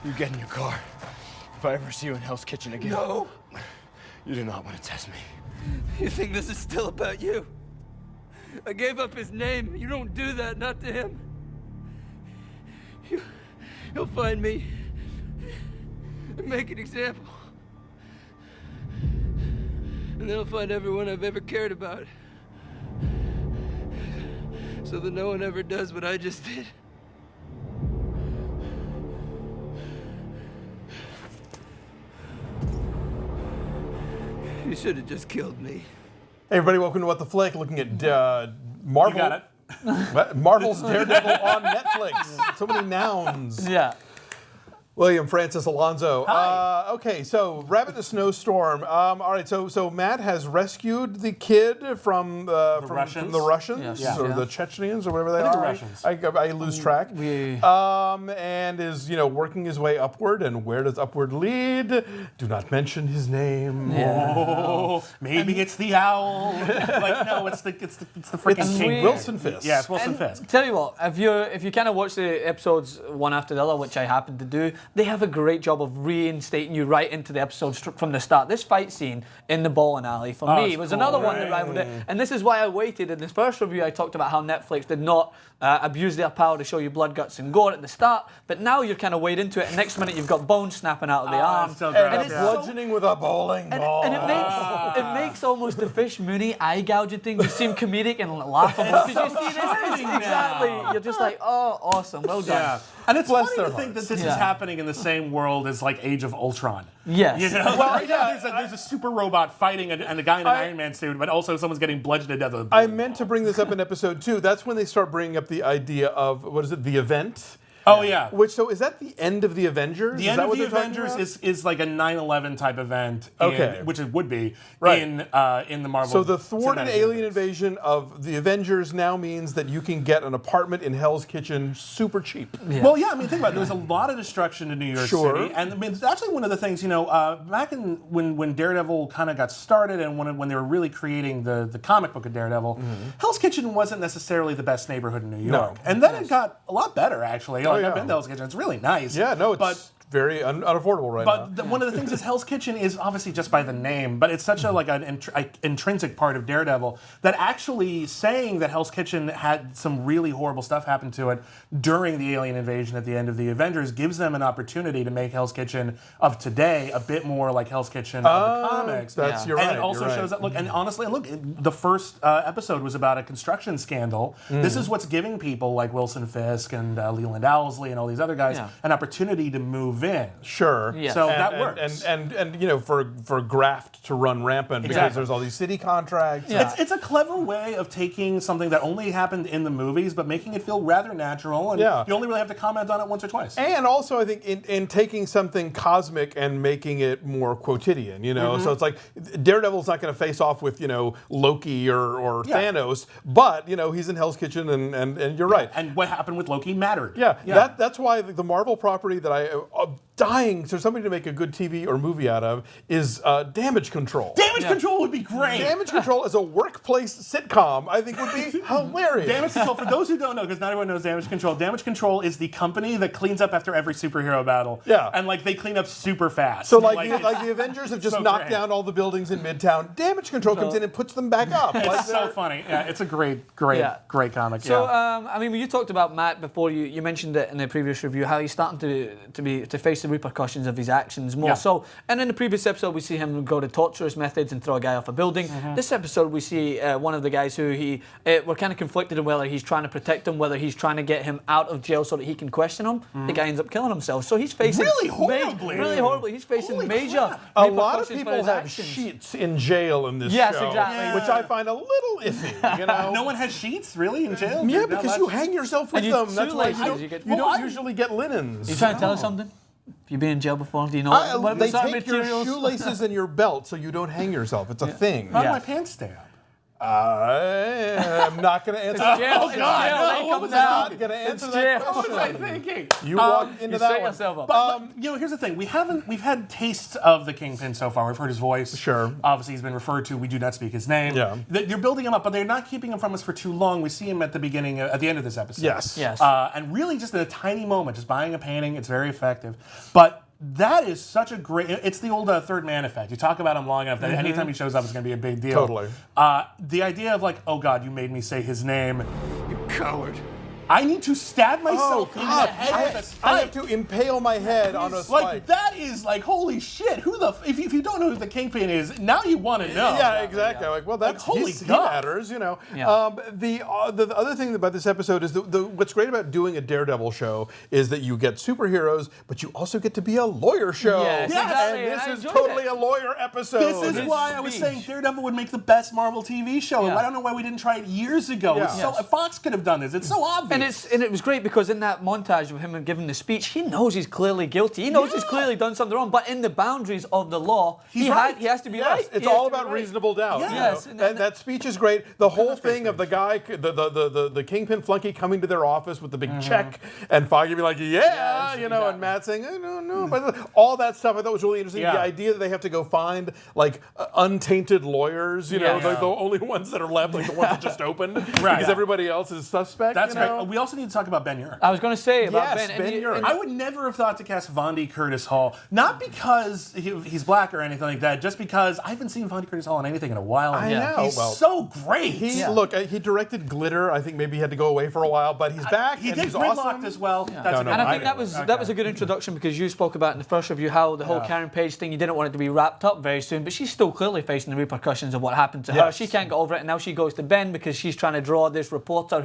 You get in your car. If I ever see you in Hell's Kitchen again... No! You do not want to test me. You think this is still about you? I gave up his name. You don't do that, not to him. He'll find me and make an example. And then he'll find everyone I've ever cared about. So that no one ever does what I just did. You should have just killed me. Hey everybody, welcome to What the Flick, looking at Marvel. You got it. Marvel's Daredevil on Netflix. So many nouns. Yeah. William Francis Alonso. Hi. Okay, so Rabbit the Snowstorm. All right, so Matt has rescued the kid from the Russians Yes. or Yeah. the Chechens or whatever they I think are. the Russians. I lose track. And is working his way upward. And where does upward lead? Do not mention his name. Yeah. Oh, maybe it's the owl. Like no, it's the freaking It's king. Wilson Fisk. Yeah, it's Wilson Fisk. Tell you what, if you kind of watch the episodes one after the other, which I happen to do, they have a great job of reinstating you right into the episodes from the start. This fight scene in the bowling alley, for me, was another one that rivaled it. And this is why I waited. In this first review, I talked about how Netflix did not abuse their power to show you blood, guts, and gore at the start, but now you're kind of weighed into it, and next minute you've got bones snapping out of the arm. So And it's bludgeoning with a bowling ball. And it makes almost the Fish Mooney eye gouging thing just seem comedic and laughable. Because you see this, exactly. You're just like, oh, awesome, well done. Yeah. And it's Bless funny their to think that hearts. this is happening in the same world as like Age of Ultron. Yes. You know? Well, Right now there's a super robot fighting and a guy in an Iron Man suit, but also someone's getting bludgeoned to death with a I bowling meant to ball. bring this up in episode 2. That's when they start bringing up the idea of, what is it, the event? Oh yeah. So is that the end of the Avengers? The Is end that of what the they're talking Avengers about? is like a 9/11 type event, Okay. which it would be Right. in the Marvel. So the thwarted Cinematic alien Universe. invasion of the Avengers now means that you can get an apartment in Hell's Kitchen super cheap. Yeah. Well, yeah, I mean, think about it. There was a lot of destruction in New York Sure. City, and I mean, it's actually one of the things, back in when Daredevil kind of got started, and when they were really creating the comic book of Daredevil, Hell's Kitchen wasn't necessarily the best neighborhood in New York, and then it got a lot better actually. Like, yeah. I've been to Hell's Kitchen; it's really nice. Yeah, no, it's very unaffordable right now. But one of the things is Hell's Kitchen is obviously just by the name, but it's such an intrinsic part of Daredevil that actually saying that Hell's Kitchen had some really horrible stuff happen to it during the alien invasion at the end of the Avengers gives them an opportunity to make Hell's Kitchen of today a bit more like Hell's Kitchen of the comics. You're and right. it also you're right. shows that, look, and honestly, look, the first episode was about a construction scandal. This is what's giving people like Wilson Fisk and Leland Owlsley and all these other guys an opportunity to move in. Sure. Yeah. So And- that and, works. And for graft to run rampant because Exactly. there's all these city contracts. Yeah. It's a clever way of taking something that only happened in the movies, but making it feel rather natural, and Yeah. you only really have to comment on it once or twice. And also, I think in taking something cosmic and making it more quotidian, so it's like Daredevil's not going to face off with Loki or Thanos, but he's in Hell's Kitchen, and you're right. And what happened with Loki mattered. Yeah. That's why the Marvel property that I'm dying for somebody to make a good TV or movie out of is Damage Control. Damage Control would be great. Damage Control as a workplace sitcom, I think would be hilarious. Damage Control, for those who don't know, because not everyone knows Damage Control is the company that cleans up after every superhero battle. Yeah. And they clean up super fast. So like the Avengers have just so knocked great. down all the buildings in Midtown. Damage Control comes in and puts them back up. It's so funny. Yeah, it's a great comic. So, yeah. I mean, when you talked about Matt before, you mentioned it in the previous review, how he's starting to face the repercussions of his actions more so. And in the previous episode, we see him go to torturous methods and throw a guy off a building. This episode, we see one of the guys who we're kind of conflicted on whether he's trying to protect him, whether he's trying to get him out of jail so that he can question him. The guy ends up killing himself. So he's facing Really horribly. really horribly. He's facing Holy major crap. A lot of repercussions for people his have actions. sheets in jail in this Yes, show, exactly. which I find a little iffy. No one has sheets, really, in jail? Yeah, Not because much? you hang yourself with And them. That's why shoelaces, you you don't usually get linens. You trying to tell us something? You've been in jail before? Do you know They sort of take your materials? shoelaces and your belt so you don't hang yourself. It's a thing. How do my pants stay up? I'm not going to answer that. Jail, it's jail. They come I'm down. not going to answer It's that jail. question. What was I thinking? You walked into You that set one. yourself up. But, you know, here's the thing: we've had tastes of the Kingpin so far. We've heard his voice. Sure. Obviously, he's been referred to. We do not speak his name. Yeah. They're building him up, but they're not keeping him from us for too long. We see him at the beginning, at the end of this episode. Yes. Yes. And really, just in a tiny moment, just buying a painting. It's very effective, but. That is such a great. It's the old third man effect. You talk about him long enough that anytime he shows up, it's going to be a big deal. Totally. The idea of like, oh God, you made me say his name. You coward. I need to stab myself in the God. head with a spike. I have to impale my head on a spike. Like that is like holy shit. Who the if you don't know who the Kingpin is, now you want to know. Yeah, exactly. Like, well, that's Like, holy he God. matters, you know. Yeah. The other thing about this episode is what's great about doing a Daredevil show is that you get superheroes, but you also get to be a lawyer show. Yes, exactly, And and I this is enjoyed totally it. a lawyer episode. This is why I was saying Daredevil would make the best Marvel TV show. Yeah. I don't know why we didn't try it years ago. Yeah. It's so, Yes. Fox could have done this. It's so obvious. And it was great because in that montage of him giving the speech, he knows he's clearly guilty. He knows he's clearly done something wrong, but in the boundaries of the law, he has to be Yes, right. it's He has all to be about right. reasonable doubt. Yeah. you Yes, know? and and that speech is great. The whole thing of the guy, the Kingpin flunky coming to their office with the big check, and Foggy be like, yeah, you know, and Matt saying, I don't know, but all that stuff I thought was really interesting. Yeah. The idea that they have to go find like untainted lawyers, you know, Yeah. like the only ones that are left, like the ones that just opened, Right. because everybody else is suspect. That's you know? great. We also need to talk about Ben Urich. I was going to say about Yes, Ben. Ben Urich. I would never have thought to cast Vondi Curtis Hall, not because he's black or anything like that, just because I haven't seen Vondi Curtis Hall in anything in a while. I Yeah. know. He's Well, so great. Look, he directed Glitter. I think maybe he had to go away for a while, but he's back. He and did he's Gridlocked awesome. as well. No, That's no, And I I think know. that was a good introduction because you spoke about in the first review how the whole Karen Page thing, you didn't want it to be wrapped up very soon, but she's still clearly facing the repercussions of what happened to her. Yes. She can't get over it, and now she goes to Ben because she's trying to draw this reporter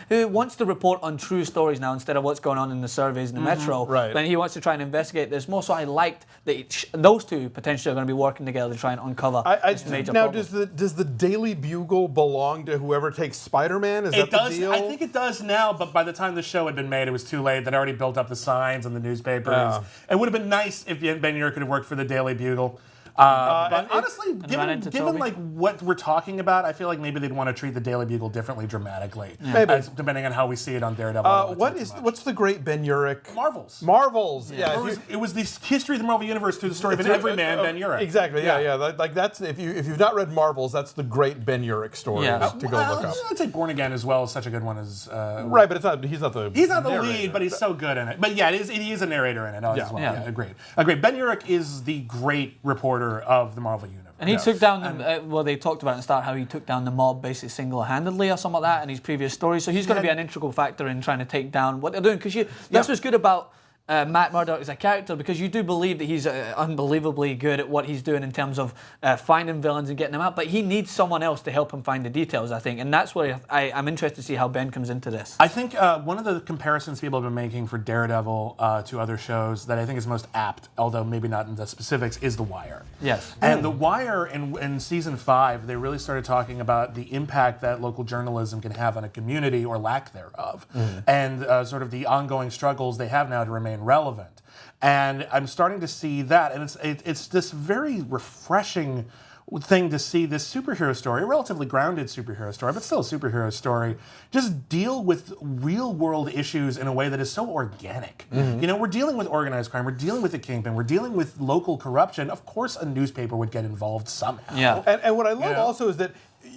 who wants to report on true stories now instead of what's going on in the surveys in the Metro. Right. Then he wants to try and investigate this more. So I liked that those two potentially are going to be working together to try and uncover this major now, problem. does the Daily Bugle belong to whoever takes Spider-Man? Is It that does. the deal? I think it does now, but by the time the show had been made, it was too late. They'd already built up the signs and the newspapers. Yeah. It would have been nice if Ben Urich could have worked for the Daily Bugle. But and honestly, run into given Toby. like what we're talking about, I feel like maybe they'd want to treat the Daily Bugle differently, dramatically, Maybe. depending on how we see it on Daredevil. What's the great Ben Urich? Marvels? Marvels. Yeah. if you- It was the history of the Marvel Universe through the story of an everyman, Ben Urich. Exactly. Yeah. Like that's if you've not read Marvels, that's the great Ben Urich story Yeah. to go look up. I'd say Born Again as well is such a good one as. Right, but it's not. He's not the. He's not the narrator. lead, but he's so good in it. But yeah, he is a narrator in it as well. Yeah. Yeah, agreed. Ben Urich is the great reporter of the Marvel Universe. And he took down they talked about at the start how he took down the mob basically single-handedly or something like that in his previous stories. So he's going to be an integral factor in trying to take down what they're doing. Because that's what's good about Matt Murdock as a character, because you do believe that he's unbelievably good at what he's doing in terms of finding villains and getting them out. But he needs someone else to help him find the details, I think. And that's where I'm interested to see how Ben comes into this. I think one of the comparisons people have been making for Daredevil to other shows that I think is most apt, although maybe not in the specifics, is The Wire. Yes. And The Wire in season 5, they really started talking about the impact that local journalism can have on a community or lack thereof, and sort of the ongoing struggles they have now to remain relevant. And I'm starting to see that, and it's this very refreshing thing to see this superhero story, a relatively grounded superhero story, but still a superhero story, just deal with real world issues in a way that is so organic. You know, we're dealing with organized crime, we're dealing with the Kingpin, we're dealing with local corruption. Of course a newspaper would get involved somehow. Yeah. And what I love also is that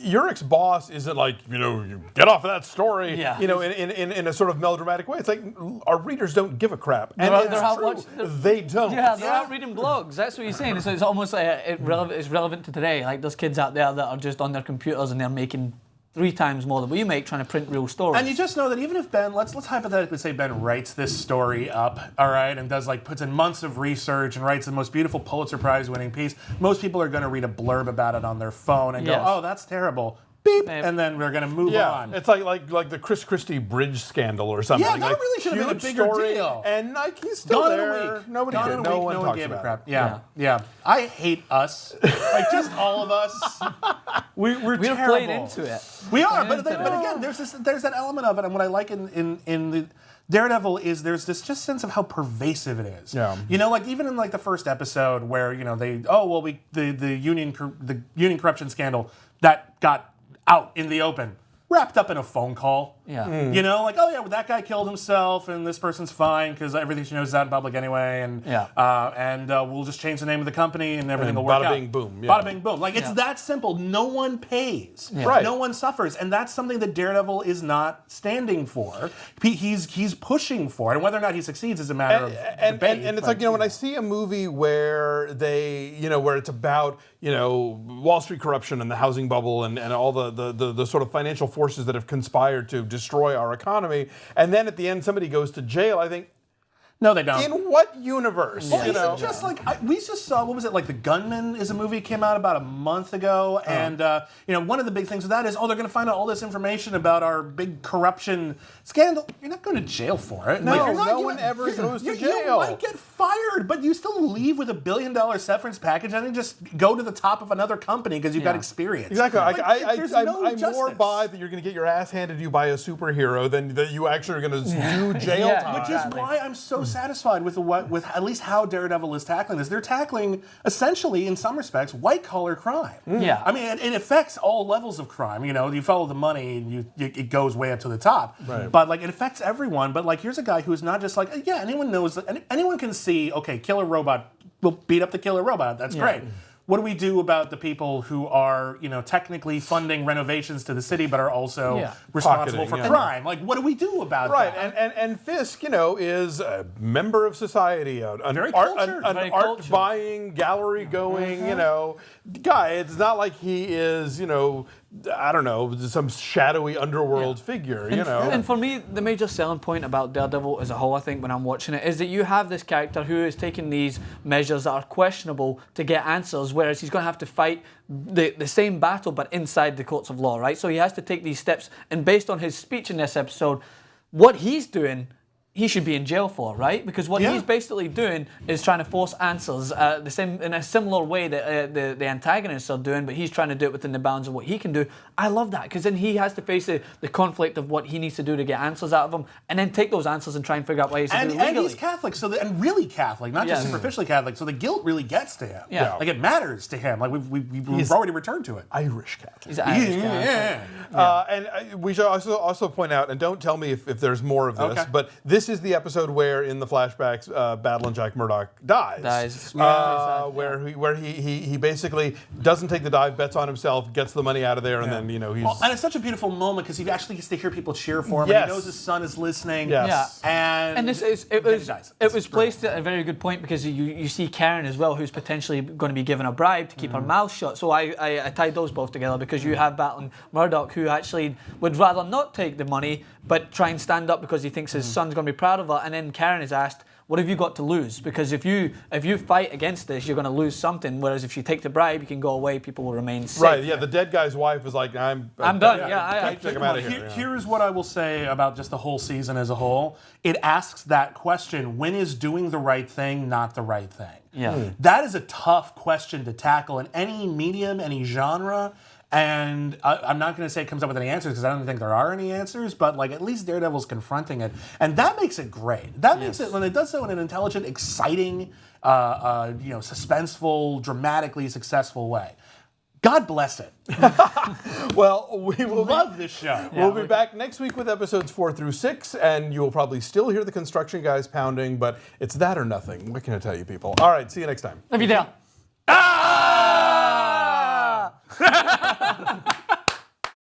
Urich's boss isn't like, you get off of that story, Yeah. in a sort of melodramatic way. It's like our readers don't give a crap. And They're it's out true. watching- They don't. Yeah, they're out reading blogs. That's what you're saying. So it's almost like it's relevant to today. Like there's kids out there that are just on their computers and they're making 3 times more than we make trying to print real stories. And you just know that even if Ben, let's hypothetically say Ben writes this story up, all right, and puts in months of research and writes the most beautiful Pulitzer Prize winning piece, most people are going to read a blurb about it on their phone and Yes. go, oh, that's terrible. Beep, Maybe. and then we're going to move Yeah, on. it's like the Chris Christie bridge scandal or something. Yeah, that like, really should have been a huge bigger story, deal. And like he's still Gone in there. a week. Nobody Gone did. in a No week, one no talks one gave a about crap. it. Yeah. I hate us. Like just all of us. We're we're terrible. playing into it. We are, but again, there's that element of it, and what I like in the Daredevil is there's this just sense of how pervasive it is. Yeah. You know, like even in like the first episode where the union corruption scandal that got out in the open, wrapped up in a phone call. Yeah. You know, like, oh yeah, well, that guy killed himself, and this person's fine because everything she knows is out in public anyway, and we'll just change the name of the company and everything will work out. Bada bing boom. Yeah. Bada bing boom. Like it's that simple. No one pays. Yeah. Right. No one suffers, and that's something that Daredevil is not standing for. He's pushing for it, and whether or not he succeeds is a matter of debate. And it's like, when I see a movie where where it's about Wall Street corruption and the housing bubble and all the sort of financial forces that have conspired to destroy our economy, and then at the end somebody goes to jail, I think, no, they don't. in what universe? Well, just like we just saw, what was it? Like The Gunman is a movie came out about a month ago, and one of the big things with that is, they're going to find out all this information about our big corruption scandal. You're not going to jail for it. No, no one ever goes to jail. You might get fired, but you still leave with $1 billion severance package, and then just go to the top of another company because you've got experience. Exactly. I'm more by that you're going to get your ass handed to you by a superhero than that you actually are going to do jail time. Which is why I'm so satisfied with at least how Daredevil is tackling this. They're tackling, essentially, in some respects, white-collar crime. Yeah. I mean, it affects all levels of crime. You follow the money, and it goes way up to the top. Right. But, it affects everyone. But, here's a guy who's not just anyone knows, that anyone can see, okay, killer robot, we'll beat up the killer robot. That's great. What do we do about the people who are, technically funding renovations to the city, but are also responsible for crime? Like, what do we do about that? Right, and Fisk, is a member of society, an art buying, gallery going, guy. It's not like he is, I don't know, some shadowy underworld figure, And for me, the major selling point about Daredevil as a whole, I think, when I'm watching it, is that you have this character who is taking these measures that are questionable to get answers, whereas he's going to have to fight the same battle, but inside the courts of law, right? So he has to take these steps, and based on his speech in this episode, what he's doing, he should be in jail for, right? Because what he's basically doing is trying to force answers in a similar way that the antagonists are doing, but he's trying to do it within the bounds of what he can do. I love that, because then he has to face the conflict of what he needs to do to get answers out of them, and then take those answers and try and figure out ways to do it legally. And he's Catholic, and really Catholic, not just superficially Catholic, so the guilt really gets to him. Yeah. Like, it matters to him. Like, we've already returned to it. Irish Catholic. He's an Irish Catholic. And we should also point out, and don't tell me if there's more of this, but this is the episode where in the flashbacks, Battling Jack Murdoch dies. Where he basically doesn't take the dive, bets on himself, gets the money out of there, and then he's. Well, and it's such a beautiful moment because he actually gets to hear people cheer for him. And he knows his son is listening. Yes. Yeah. And it was placed at a very good point, because you see Karen as well, who's potentially going to be given a bribe to keep her mouth shut. So I tied those both together, because you have Battling Murdoch, who actually would rather not take the money but try and stand up because he thinks his son's going to be proud of her. And then Karen is asked, what have you got to lose? Because if you fight against this, you're going to lose something. Whereas if you take the bribe, you can go away. People will remain safe. Right. Yeah. The dead guy's wife is like, I'm done. I take him out of here. Here's what I will say about just the whole season as a whole. It asks that question: when is doing the right thing not the right thing? Yeah. That is a tough question to tackle in any medium, any genre. And I'm not going to say it comes up with any answers, because I don't think there are any answers, but at least Daredevil's confronting it. And that makes it great. That makes it, when it does so in an intelligent, exciting, suspenseful, dramatically successful way. God bless it. Well, we will love this show. We'll be back next week with episodes 4 through 6, and you will probably still hear the construction guys pounding, but it's that or nothing. What can I tell you, people? All right, see you next time. Love you down.